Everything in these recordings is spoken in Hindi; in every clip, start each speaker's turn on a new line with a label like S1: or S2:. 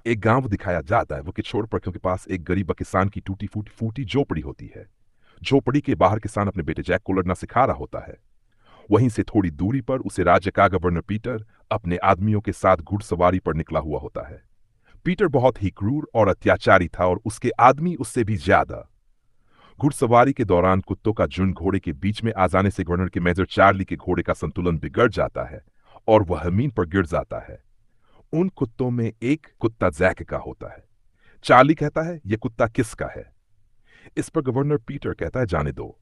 S1: एक गांव दिखाया जाता है, वो कि छोड़ पड़कियों के पास एक गरीब किसान की टूटी फूटी फूटी झोपड़ी होती है। झोपड़ी के बाहर किसान अपने बेटे जैक को लड़ना सिखा रहा होता है। वहीं से थोड़ी दूरी पर उसे राज्य का गवर्नर पीटर अपने आदमियों के साथ घुड़सवारी पर निकला हुआ होता है। पीटर बहुत ही क्रूर और अत्याचारी था और उसके आदमी उससे भी ज्यादा। घुड़सवारी के दौरान कुत्तों का झुंड घोड़े के बीच में आ जाने से गवर्नर के मेजर चार्ली के घोड़े का संतुलन बिगड़ जाता है और वह जमीन पर गिर जाता है। उन कुत्तों में एक कुत्ता जैक का होता है। चार्ली कहता है, यह कुत्ता किसका है? इस पर गवर्नर पीटर कहता है, जाने दो।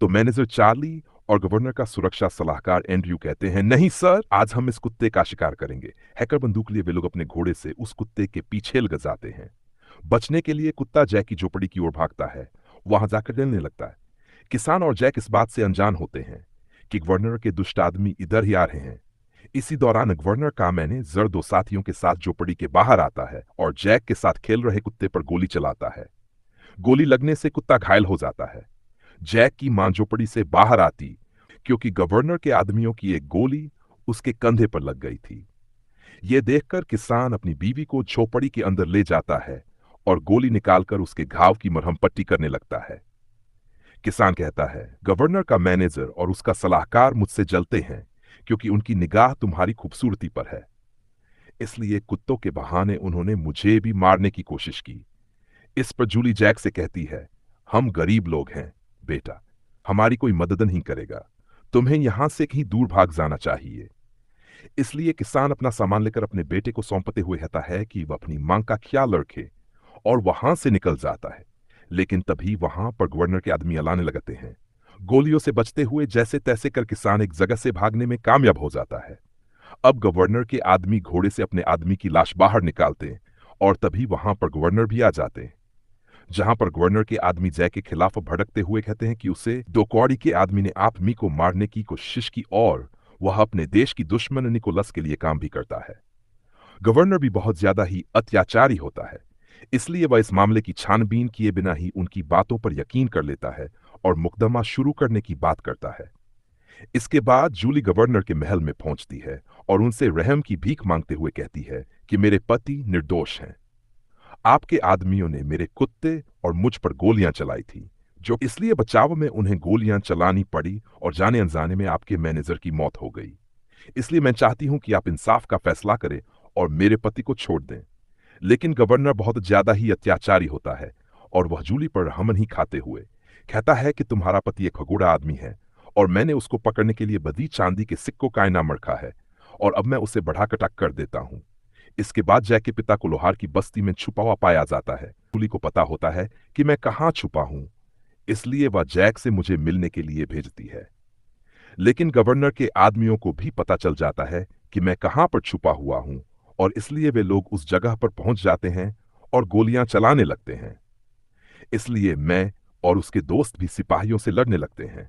S1: तो मैनेजर चार्ली और गवर्नर का सुरक्षा सलाहकार एंड्रयू कहते हैं, नहीं सर, आज हम इस कुत्ते का शिकार करेंगे। हैकर बंदूक लिए वे लोग अपने घोड़े से उस कुत्ते के पीछे लग जाते हैं। बचने के लिए कुत्ता जैक की झोपड़ी की ओर भागता है, वहां जाकर जलने लगता है। किसान और जैक इस बात से अनजान होते हैं कि गवर्नर के दुष्ट आदमी इधर ही आ रहे हैं। इसी दौरान गवर्नर का मैंने जर दो साथियों के साथ झोपड़ी के बाहर आता है और जैक के साथ खेल रहे कुत्ते पर गोली चलाता है। गोली लगने से कुत्ता घायल हो जाता है। जैक की मां झोपड़ी से बाहर आती क्योंकि गवर्नर के आदमियों की एक गोली उसके कंधे पर लग गई थी। यह देखकर किसान अपनी बीवी को झोपड़ी के अंदर ले जाता है और गोली निकालकर उसके घाव की मरहम पट्टी करने लगता है। किसान कहता है, गवर्नर का मैनेजर और उसका सलाहकार मुझसे जलते हैं क्योंकि उनकी निगाह तुम्हारी खूबसूरती पर है। इसलिए कुत्तों के बहाने उन्होंने मुझे भी मारने की कोशिश की। इस पर जूली जैक से कहती है, हम गरीब लोग हैं बेटा, हमारी कोई मदद नहीं करेगा, तुम्हें यहां से कहीं दूर भाग जाना चाहिए। इसलिए किसान अपना सामान लेकर अपने बेटे को सौंपते हुए कहता है कि वह अपनी मां का ख्याल रखे और वहां से निकल जाता है। लेकिन तभी वहां पर गवर्नर के आदमी लाने लगते हैं। गोलियों से बचते हुए जैसे तैसे कर किसान एक जगह से भागने में कामयाब हो जाता है। अब गवर्नर के आदमी घोड़े से अपने आदमी की लाश बाहर निकालते हैं और तभी वहां पर गवर्नर भी आ जाते हैं। जहां पर गवर्नर के आदमी जैक के खिलाफ भड़कते हुए कहते हैं कि उसे दो कौड़ी के आदमी ने आदमी को मारने की कोशिश की और वह अपने देश की दुश्मन निकोलस के लिए काम भी करता है। गवर्नर भी बहुत ज्यादा ही अत्याचारी होता है, इसलिए वह इस मामले की छानबीन किए बिना ही उनकी बातों पर यकीन कर लेता है और मुकदमा शुरू करने की बात करता है। इसके बाद जूली गवर्नर के महल में पहुंचती है और उनसे रहम की भीख मांगते हुए कहती है कि मेरे पति निर्दोष हैं। आपके आदमियों ने मेरे कुत्ते और मुझ पर गोलियां चलाई थी, जो इसलिए बचाव में उन्हें गोलियां चलानी पड़ी और जाने अनजाने में आपके मैनेजर की मौत हो गई। इसलिए मैं चाहती हूं कि आप इंसाफ का फैसला करें और मेरे पति को छोड़ दें। लेकिन गवर्नर बहुत ज्यादा ही अत्याचारी होता है और वह जूली पर हम नहीं खाते हुए कहता है कि तुम्हारा पति एक खगोड़ा आदमी है और मैंने उसको पकड़ने के लिए बदी चांदी के सिक्कों का इनाम रखा है और अब मैं उसे बढ़ा कटाक कर देता हूं। इसके बाद जैक के पिता को लोहार की बस्ती में छुपा हुआ पाया जाता है। जूली को पता होता है कि मैं कहां छुपा हूं, इसलिए वह जैक से मुझे मिलने के लिए भेजती है। लेकिन गवर्नर के आदमियों को भी पता चल जाता है कि मैं कहां पर छुपा हुआ हूं और इसलिए वे लोग उस जगह पर पहुंच जाते हैं और गोलियां चलाने लगते हैं। इसलिए मैं और उसके दोस्त भी सिपाहियों से लड़ने लगते हैं।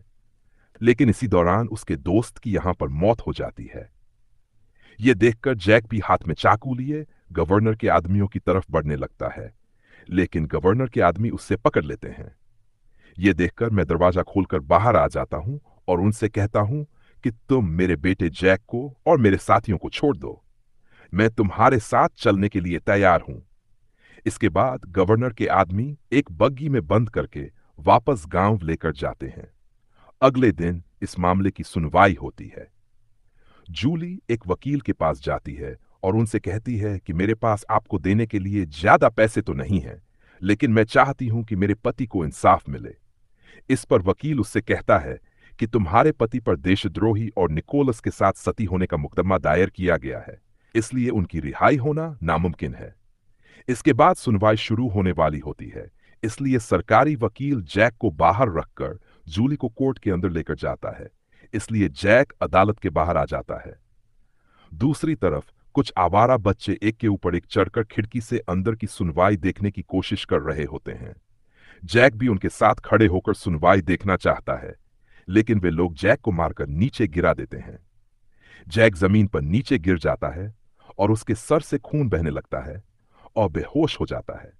S1: लेकिन इसी दौरान उसके दोस्त की यहां पर मौत हो जाती है। यह देखकर जैक भी हाथ में चाकू लिए गवर्नर के आदमियों की तरफ बढ़ने लगता है, लेकिन गवर्नर के आदमी उससे पकड़ लेते हैं। यह देखकर मैं दरवाजा खोलकर बाहर आ जाता हूं और उनसे कहता हूं कि तुम मेरे बेटे जैक को और मेरे साथियों को छोड़ दो, मैं तुम्हारे साथ चलने के लिए तैयार हूं। इसके बाद गवर्नर के आदमी एक बग्गी में बंद करके वापस गांव लेकर जाते हैं। अगले दिन इस मामले की सुनवाई होती है। जूली एक वकील के पास जाती है और उनसे कहती है कि मेरे पास आपको देने के लिए ज्यादा पैसे तो नहीं हैं, लेकिन मैं चाहती हूं कि मेरे पति को इंसाफ मिले। इस पर वकील उससे कहता है कि तुम्हारे पति पर देशद्रोही और निकोलस के साथ सती होने का मुकदमा दायर किया गया है, इसलिए उनकी रिहाई होना नामुमकिन है। इसके बाद सुनवाई शुरू होने वाली होती है, इसलिए सरकारी वकील जैक को बाहर रखकर जूली को कोर्ट के अंदर लेकर जाता है। इसलिए जैक अदालत के बाहर आ जाता है। दूसरी तरफ कुछ आवारा बच्चे एक के ऊपर एक चढ़कर खिड़की से अंदर की सुनवाई देखने की कोशिश कर रहे होते हैं। जैक भी उनके साथ खड़े होकर सुनवाई देखना चाहता है, लेकिन वे लोग जैक को मारकर नीचे गिरा देते हैं। जैक जमीन पर नीचे गिर जाता है और उसके सर से खून बहने लगता है और बेहोश हो जाता है।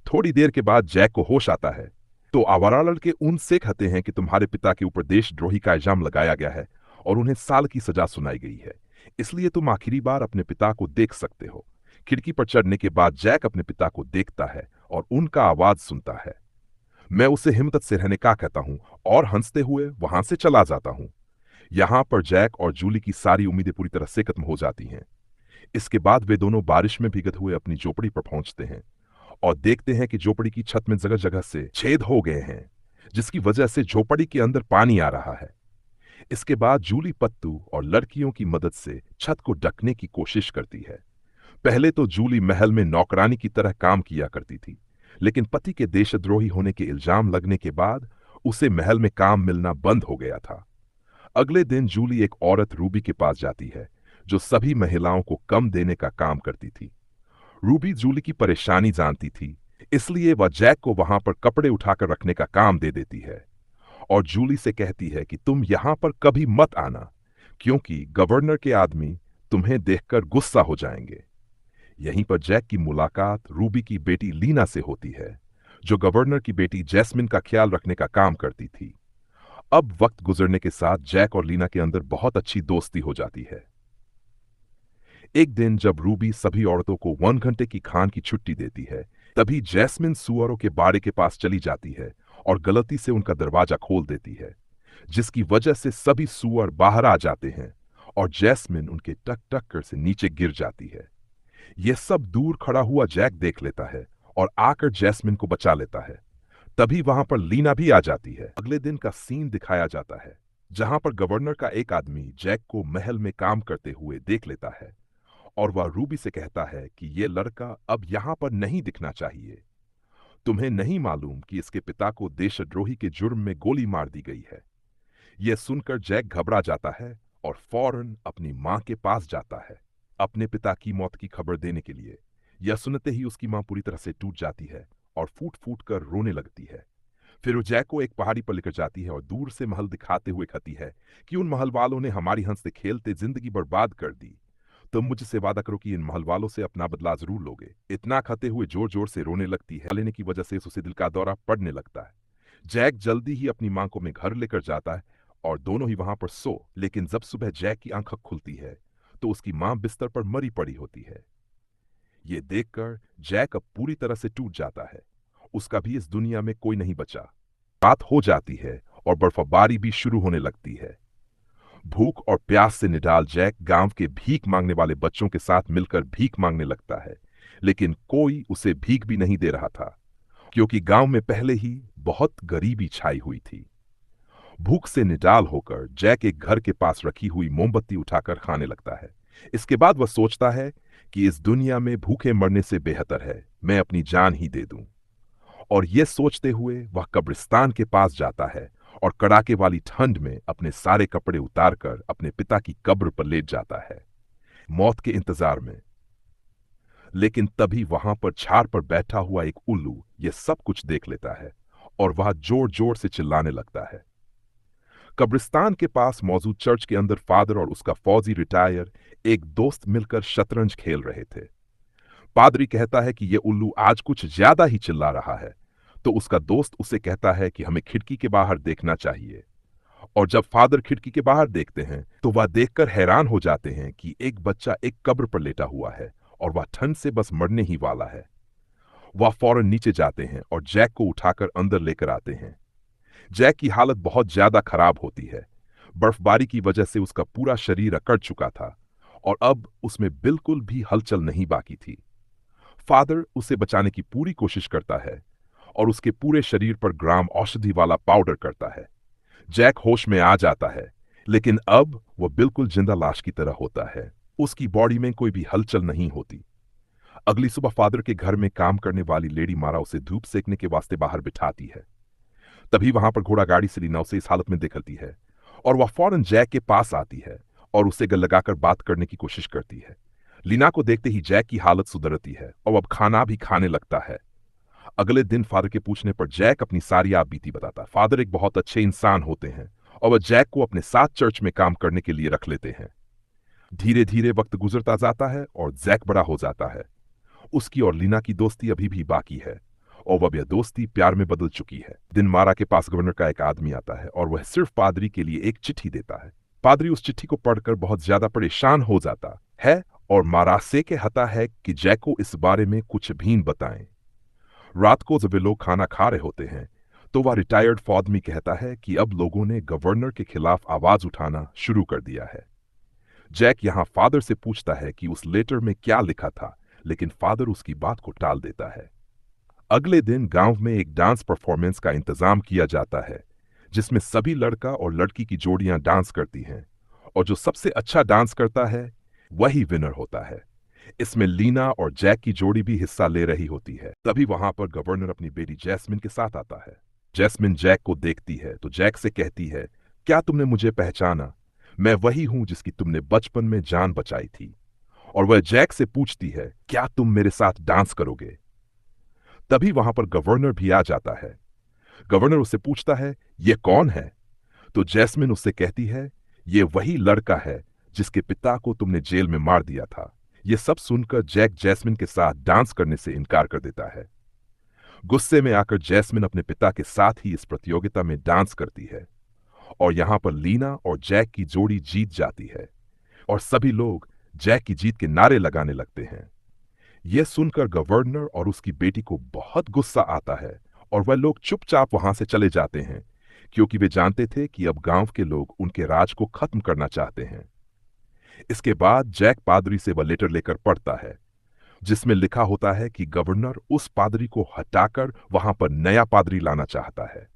S1: थोड़ी देर के बाद जैक को होश आता है तो आवारा लड़के उनसे कहते हैं कि तुम्हारे पिता के ऊपर देशद्रोही का इल्जाम लगाया गया है और उन्हें साल की सजा सुनाई गई है, इसलिए तुम आखिरी बार अपने पिता को देख सकते हो। खिड़की पर चढ़ने के बाद जैक अपने पिता को देखता है और उनका आवाज सुनता है। मैं उसे हिम्मत से रहने का कहता हूं और हंसते हुए वहां से चला जाता हूं। यहां पर जैक और जूली की सारी उम्मीदें पूरी तरह से खत्म हो जाती हैं। इसके बाद वे दोनों बारिश में भीगते हुए अपनी झोपड़ी पर पहुंचते हैं और देखते हैं कि झोपड़ी की छत में जगह जगह से छेद हो गए हैं, जिसकी वजह से झोपड़ी के अंदर पानी आ रहा है। इसके बाद जूली पत्तू और लड़कियों की मदद से छत को ढकने की कोशिश करती है। पहले तो जूली महल में नौकरानी की तरह काम किया करती थी, लेकिन पति के देशद्रोही होने के इल्जाम लगने के बाद उसे महल में काम मिलना बंद हो गया था। अगले दिन जूली एक औरत रूबी के पास जाती है, जो सभी महिलाओं को कम देने का काम करती थी। रूबी जूली की परेशानी जानती थी, इसलिए वह जैक को वहां पर कपड़े उठाकर रखने का काम दे देती है और जूली से कहती है कि तुम यहां पर कभी मत आना, क्योंकि गवर्नर के आदमी तुम्हें देखकर गुस्सा हो जाएंगे। यहीं पर जैक की मुलाकात रूबी की बेटी लीना से होती है, जो गवर्नर की बेटी जैस्मिन का ख्याल रखने का काम करती थी। अब वक्त गुजरने के साथ जैक और लीना के अंदर बहुत अच्छी दोस्ती हो जाती है। एक दिन जब रूबी सभी औरतों को 1 घंटे की खान की छुट्टी देती है, तभी जैस्मिन सुअरों के बाड़े के पास चली जाती है और गलती से उनका दरवाजा खोल देती है, जिसकी वजह से सभी सुअर बाहर आ जाते हैं और जैस्मिन उनके टक टक कर से नीचे गिर जाती है। यह सब दूर खड़ा हुआ जैक देख लेता है और आकर जैस्मिन को बचा लेता है। तभी वहां पर लीना भी आ जाती है। अगले दिन का सीन दिखाया जाता है, जहां पर गवर्नर का एक आदमी जैक को महल में काम करते हुए देख लेता है और वह रूबी से कहता है कि यह लड़का अब यहां पर नहीं दिखना चाहिए। तुम्हें नहीं मालूम कि इसके पिता को देशद्रोही के जुर्म में गोली मार दी गई है। यह सुनकर जैक घबरा जाता है और फौरन अपनी मां के पास जाता है अपने पिता की मौत की खबर देने के लिए। यह सुनते ही उसकी मां पूरी तरह से टूट जाती है और फूट फूट कर रोने लगती है। फिर वो जैक को एक पहाड़ी पर लेकर जाती है और दूर से महल दिखाते हुए कहती है कि उन महल वालों ने हमारी हंसते खेलते जिंदगी बर्बाद कर दी। तुम मुझसे वादा करो कि इन महल वालों से अपना बदला जरूर लोगे। इतना कहते हुए जोर जोर से रोने लगती है। लेने की वजह से उसे दिल का दौरा पड़ने लगता है। जैक जल्दी ही अपनी मां को में घर लेकर जाता है और दोनों ही वहां पर लेकिन जब सुबह जैक की आंख खुलती है तो उसकी मां बिस्तर पर मरी पड़ी होती है। ये देखकर जैक अब पूरी तरह से टूट जाता है। उसका भी इस दुनिया में कोई नहीं बचा। रात हो जाती है और बर्फबारी भी शुरू होने लगती है। भूख और प्यास से निडाल जैक गांव के भीख मांगने वाले बच्चों के साथ मिलकर भीख मांगने लगता है, लेकिन कोई उसे भीख भी नहीं दे रहा था, क्योंकि गांव में पहले ही बहुत गरीबी छाई हुई थी। भूख से निडाल होकर जैक एक घर के पास रखी हुई मोमबत्ती उठाकर खाने लगता है। इसके बाद वह सोचता है कि इस दुनिया में भूखे मरने से बेहतर है मैं अपनी जान ही दे दूं। और यह सोचते हुए वह कब्रिस्तान के पास जाता है और कड़ाके वाली ठंड में अपने सारे कपड़े उतारकर अपने पिता की कब्र पर लेट जाता है, मौत के इंतजार में। लेकिन तभी वहां पर झाड़ पर बैठा हुआ एक उल्लू यह सब कुछ देख लेता है और वह जोर जोर से चिल्लाने लगता है। कब्रिस्तान के पास मौजूद चर्च के अंदर फादर और उसका फौजी रिटायर एक दोस्त मिलकर शतरंज खेल रहे थे। पादरी कहता है कि यह उल्लू आज कुछ ज्यादा ही चिल्ला रहा है, तो उसका दोस्त उसे कहता है कि हमें खिड़की के बाहर देखना चाहिए। और जब फादर खिड़की के बाहर देखते हैं तो वह देखकर हैरान हो जाते हैं कि एक बच्चा एक कब्र पर लेटा हुआ है और वह ठंड से बस मरने ही वाला है। वह फौरन नीचे जाते हैं और जैक को उठाकर अंदर लेकर आते हैं। जैक की हालत बहुत ज्यादा खराब होती है। बर्फबारी की वजह से उसका पूरा शरीर अकड़ चुका था और अब उसमें बिल्कुल भी हलचल नहीं बाकी थी। फादर उसे बचाने की पूरी कोशिश करता है और उसके पूरे शरीर पर ग्राम औषधि वाला पाउडर करता है। जैक होश में आ जाता है, लेकिन अब वह बिल्कुल जिंदा लाश की तरह होता है। उसकी बॉडी में कोई भी हलचल नहीं होती। अगली सुबह फादर के घर में काम करने वाली लेडी मारा उसे धूप सेकने के वास्ते बाहर बिठाती है। तभी वहां पर घोड़ा गाड़ी से लीना उसे इस हालत में देखती है और वह फौरन जैक के पास आती है और उसे गल लगाकर बात करने की कोशिश करती है। लीना को देखते ही जैक की हालत सुधरती है और अब खाना भी खाने लगता है। अगले दिन फादर के पूछने पर जैक अपनी सारी बीती बताता। फादर एक बहुत अच्छे इंसान होते हैं और वह जैक को अपने साथ चर्च में काम करने के लिए रख लेते हैं। धीरे धीरे वक्त गुजरता जाता है और जैक बड़ा हो जाता है। उसकी और लीना की दोस्ती अभी भी बाकी है और वह यह दोस्ती प्यार में बदल चुकी है। दिन मारा के पास गवर्नर का एक आदमी आता है और वह सिर्फ पादरी के लिए एक चिट्ठी देता है। पादरी उस चिट्ठी को पढ़कर बहुत ज्यादा परेशान हो जाता है और मारासे के हता है कि जैक को इस बारे में कुछ भी न बताएं। रात को जब वे लोग खाना खा रहे होते हैं तो वह रिटायर्ड फौदमी कहता है कि अब लोगों ने गवर्नर के खिलाफ आवाज उठाना शुरू कर दिया है। जैक यहां फादर से पूछता है कि उस लेटर में क्या लिखा था, लेकिन फादर उसकी बात को टाल देता है। अगले दिन गांव में एक डांस परफॉर्मेंस का इंतजाम किया जाता है, जिसमें सभी लड़का और लड़की की जोड़ियां डांस करती हैं, और जो सबसे अच्छा डांस करता है वही विनर होता है। इसमें लीना और जैक की जोड़ी भी हिस्सा ले रही होती है। तभी वहां पर गवर्नर अपनी बेटी जैस्मिन के साथ आता है। जैस्मिन जैक को देखती है तो जैक से कहती है, क्या तुमने मुझे पहचाना? मैं वही हूं जिसकी तुमने बचपन में जान बचाई थी। और वह जैक से पूछती है, क्या तुम मेरे साथ डांस करोगे? तभी वहां पर गवर्नर भी आ जाता है। गवर्नर उससे पूछता है, यह कौन है? तो जैस्मिन उससे कहती है, यह वही लड़का है जिसके पिता को तुमने जेल में मार दिया था। यह सब सुनकर जैक जैस्मिन के साथ डांस करने से इनकार कर देता है। गुस्से में आकर जैस्मिन अपने पिता के साथ ही इस प्रतियोगिता में डांस करती है, और यहां पर लीना और जैक की जोड़ी जीत जाती है, और सभी लोग जैक की जीत के नारे लगाने लगते हैं। यह सुनकर गवर्नर और उसकी बेटी को बहुत गुस्सा आता है, और वह लोग चुपचाप वहां से चले जाते हैं, क्योंकि वे जानते थे कि अब गांव के लोग उनके राज को खत्म करना चाहते हैं। इसके बाद जैक पादरी से वह लेटर लेकर पढ़ता है, जिसमें लिखा होता है कि गवर्नर उस पादरी को हटाकर वहां पर नया पादरी लाना चाहता है।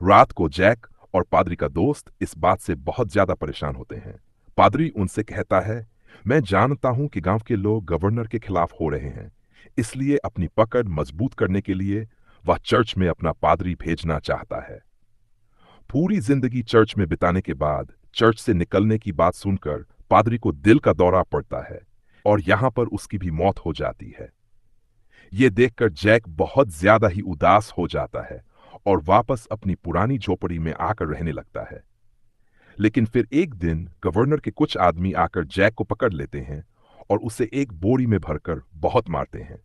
S1: रात को जैक और पादरी का दोस्त इस बात से बहुत ज्यादा परेशान होते हैं। पादरी उनसे कहता है, मैं जानता हूं कि गांव के लोग गवर्नर के खिलाफ हो रहे हैं, इसलिए अपनी पकड़ मजबूत करने के लिए वह चर्च में अपना पादरी भेजना चाहता है। पूरी जिंदगी चर्च में बिताने के बाद चर्च से निकलने की बात सुनकर पादरी को दिल का दौरा पड़ता है, और यहां पर उसकी भी मौत हो जाती है। यह देखकर जैक बहुत ज्यादा ही उदास हो जाता है और वापस अपनी पुरानी झोपड़ी में आकर रहने लगता है। लेकिन फिर एक दिन गवर्नर के कुछ आदमी आकर जैक को पकड़ लेते हैं और उसे एक बोरी में भरकर बहुत मारते हैं।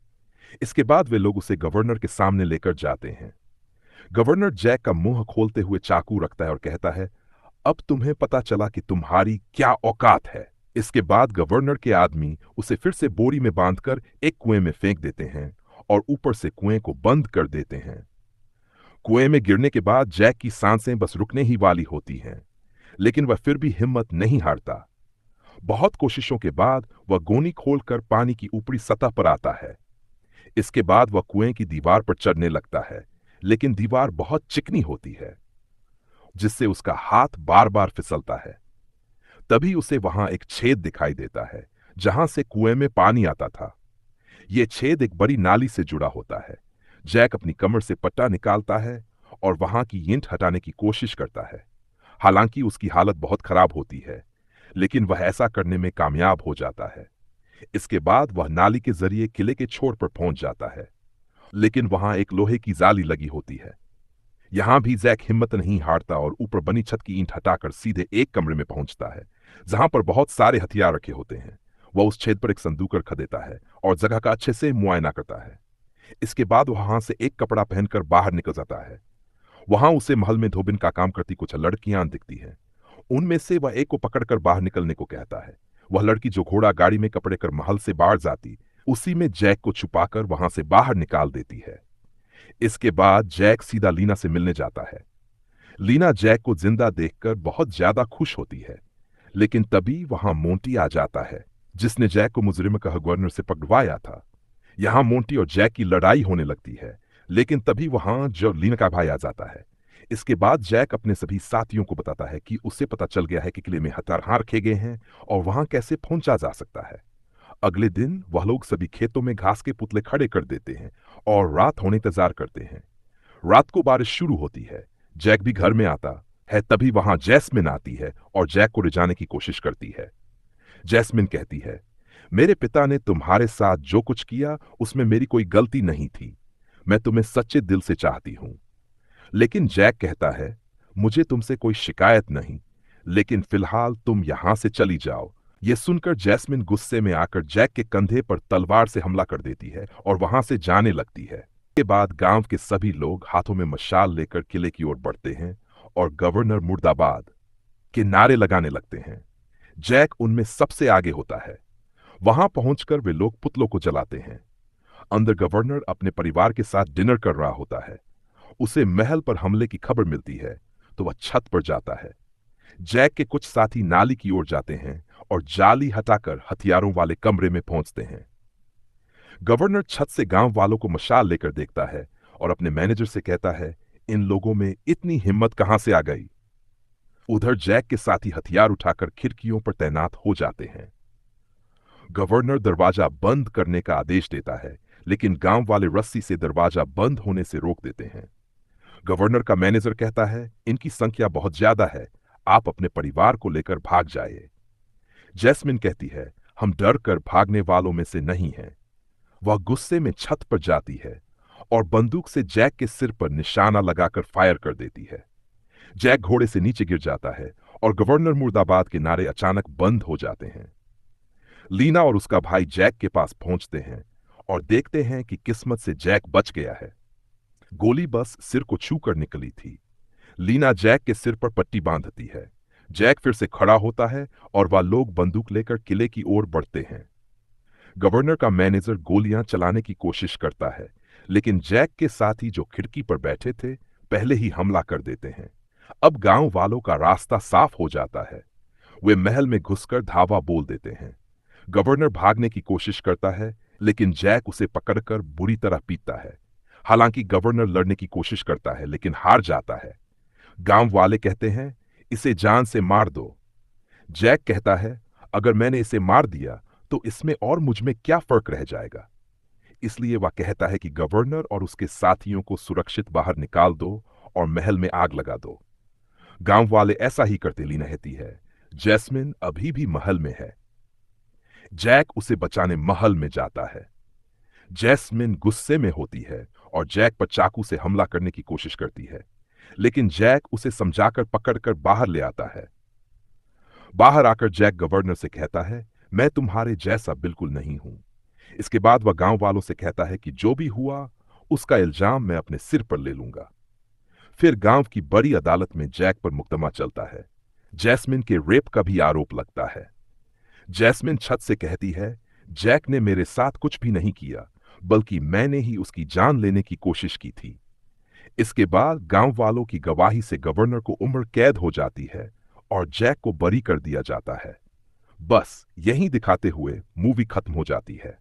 S1: इसके बाद वे लोग उसे गवर्नर के सामने लेकर जाते हैं। गवर्नर जैक का मुंह खोलते हुए चाकू रखता है और कहता है, अब तुम्हें पता चला कि तुम्हारी क्या औकात है। इसके बाद गवर्नर के आदमी उसे फिर से बोरी में बांधकर एक कुएं में फेंक देते हैं और ऊपर से कुएं को बंद कर देते हैं। कुएं में गिरने के बाद जैक की सांसें बस रुकने ही वाली होती हैं, लेकिन वह फिर भी हिम्मत नहीं हारता। बहुत कोशिशों के बाद वह गोनी खोलकर पानी की ऊपरी सतह पर आता है। इसके बाद वह कुएं की दीवार पर चढ़ने लगता है, लेकिन दीवार बहुत चिकनी होती है, जिससे उसका हाथ बार बार फिसलता है। तभी उसे वहां एक छेद दिखाई देता है, जहां से कुएं में पानी आता था। यह छेद एक बड़ी नाली से जुड़ा होता है। जैक अपनी कमर से पट्टा निकालता है और वहां की ईंट हटाने की कोशिश करता है। हालांकि उसकी हालत बहुत खराब होती है, लेकिन वह ऐसा करने में कामयाब हो जाता है। इसके बाद वह नाली के जरिए किले के छोर पर पहुंच जाता है, लेकिन वहां एक लोहे की जाली लगी होती है। यहां भी जैक हिम्मत नहीं हारता और ऊपर बनी छत की ईंट हटाकर सीधे एक कमरे में पहुंचता है, जहां पर बहुत सारे हथियार रखे होते हैं। वह उस छेद पर एक संदूक रख देता है और जगह का अच्छे से मुआयना करता है। इसके बाद वहां से एक कपड़ा पहनकर बाहर निकल जाता है। वहां उसे महल में धोबिन का काम करती कुछ लड़कियां दिखती हैं। उनमें से वह एक को पकड़कर बाहर निकलने को कहता है। वह लड़की जो घोड़ा गाड़ी में कपड़े कर महल से बाहर जाती, उसी में जैक को छुपाकर वहां से बाहर निकाल देती है। इसके बाद जैक सीधा लीना से मिलने जाता है। लीना जैक को जिंदा देखकर बहुत ज्यादा खुश होती है, लेकिन तभी वहां मोंटी आ जाता है, जिसने जैक को मुजरिम का गवर्नर से पकड़वाया था। यहां मोंटी और जैक की लड़ाई होने लगती है, लेकिन तभी वहां जो लीना का भाई आ जाता है। इसके बाद जैक अपने सभी साथियों को बताता है कि उसे पता चल गया है कि किले में हथियार रखे गए हैं और वहां कैसे पहुंचा जा सकता है। अगले दिन वह लोग सभी खेतों में घास के पुतले खड़े कर देते हैं और रात होने इंतजार करते हैं। रात को बारिश शुरू होती है। जैक भी घर में आता है। तभी वहां जैस्मिन आती है और जैक को रिझाने की कोशिश करती है। जैस्मिन कहती है, मेरे पिता ने तुम्हारे साथ जो कुछ किया उसमें मेरी कोई गलती नहीं थी। मैं तुम्हें सच्चे दिल से चाहती हूं। लेकिन जैक कहता है, मुझे तुमसे कोई शिकायत नहीं, लेकिन फिलहाल तुम यहां से चली जाओ। यह सुनकर जैस्मिन गुस्से में आकर जैक के कंधे पर तलवार से हमला कर देती है और वहां से जाने लगती है। के बाद गांव के सभी लोग हाथों में मशाल लेकर किले की ओर बढ़ते हैं और गवर्नर मुर्दाबाद के नारे लगाने लगते हैं। जैक उनमें सबसे आगे होता है। वहां पहुंचकर वे लोग पुतलों को जलाते हैं। अंदर गवर्नर अपने परिवार के साथ डिनर कर रहा होता है। उसे महल पर हमले की खबर मिलती है तो वह छत पर जाता है। जैक के कुछ साथी नाली की ओर जाते हैं और जाली हटाकर हथियारों वाले कमरे में पहुंचते हैं। गवर्नर छत से गांव वालों को मशाल लेकर देखता है और अपने मैनेजर से कहता है, इन लोगों में इतनी हिम्मत कहां से आ गई। उधर जैक के साथी हथियार उठाकर खिड़कियों पर तैनात हो जाते हैं। गवर्नर दरवाजा बंद करने का आदेश देता है, लेकिन गांव वाले रस्सी से दरवाजा बंद होने से रोक देते हैं। गवर्नर का मैनेजर कहता है, इनकी संख्या बहुत ज्यादा है, आप अपने परिवार को लेकर भाग जाइए। जैस्मिन कहती है, हम डर कर भागने वालों में से नहीं हैं। वह गुस्से में छत पर जाती है और बंदूक से जैक के सिर पर निशाना लगाकर फायर कर देती है। जैक घोड़े से नीचे गिर जाता है और गवर्नर मुर्दाबाद के नारे अचानक बंद हो जाते हैं। लीना और उसका भाई जैक के पास पहुंचते हैं और देखते हैं कि किस्मत से जैक बच गया है। गोली बस सिर को छू कर निकली थी। लीना जैक के सिर पर पट्टी बांधती है। जैक फिर से खड़ा होता है और वह लोग बंदूक लेकर किले की ओर बढ़ते हैं। गवर्नर का मैनेजर गोलियां चलाने की कोशिश करता है, लेकिन जैक के साथी जो खिड़की पर बैठे थे पहले ही हमला कर देते हैं। अब गांव वालों का रास्ता साफ हो जाता है। वे महल में घुसकर धावा बोल देते हैं। गवर्नर भागने की कोशिश करता है, लेकिन जैक उसे पकड़कर बुरी तरह पीटता है। हालांकि गवर्नर लड़ने की कोशिश करता है, लेकिन हार जाता है। गांव वाले कहते हैं, इसे जान से मार दो। जैक कहता है, अगर मैंने इसे मार दिया तो इसमें और मुझ में क्या फर्क रह जाएगा। इसलिए वह कहता है कि गवर्नर और उसके साथियों को सुरक्षित बाहर निकाल दो और महल में आग लगा दो। गांव वाले ऐसा ही करते। लीना कहती है, जैस्मिन अभी भी महल में है। जैक उसे बचाने महल में जाता है। जैस्मिन गुस्से में होती है और जैक पर चाकू से हमला करने की कोशिश करती है, लेकिन जैक उसे समझाकर पकड़कर बाहर ले आता है। बाहर आकर जैक गवर्नर से कहता है, मैं तुम्हारे जैसा बिल्कुल नहीं हूं। इसके बाद वह गांव वालों से कहता है कि जो भी हुआ उसका इल्जाम मैं अपने सिर पर ले लूंगा। फिर गांव की बड़ी अदालत में जैक पर मुकदमा चलता है। जैस्मिन के रेप का भी आरोप लगता है। जैस्मिन छत से कहती है, जैक ने मेरे साथ कुछ भी नहीं किया, बल्कि मैंने ही उसकी जान लेने की कोशिश की थी। इसके बाद गांव वालों की गवाही से गवर्नर को उम्र कैद हो जाती है और जैक को बरी कर दिया जाता है। बस यहीं दिखाते हुए मूवी खत्म हो जाती है।